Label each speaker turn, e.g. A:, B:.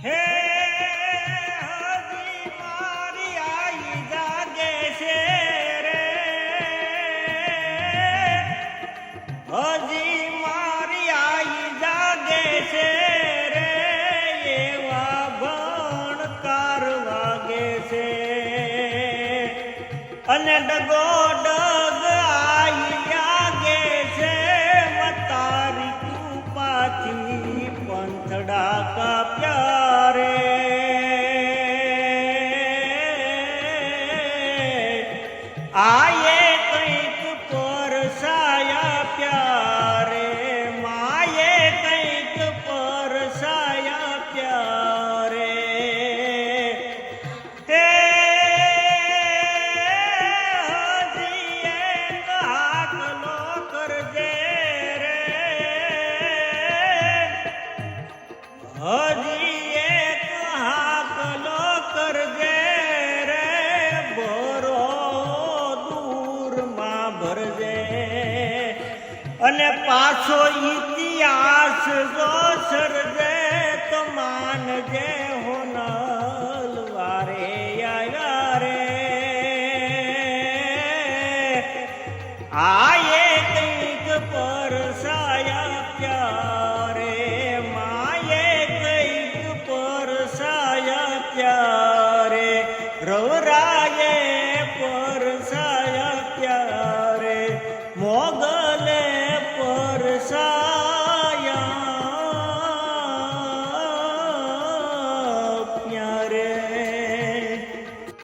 A: હે હજી મારી આઈ જાગે છે રે, હજી મારી આઈ જાગે છે રે, એવા ભણકાર વાગે છે અને ડગો ડગ આઈ જાગે છે, મતારી કૃપાથી પંથડા કાપ્યા રે, આયે કંઈક પરસાયા પ્યારે, માયે કંઈક પરસાયા પ્યારે, હે હજી એક હાકલો કરજે રે, હજી એક હાકલો કરજે રે, ભરો દૂરમાં ભરજે અને પાછો ઇતિહાસ જો સરજે તો માનજે હોનલ વારે આવ્યા રે, આયે કંઈક પરસા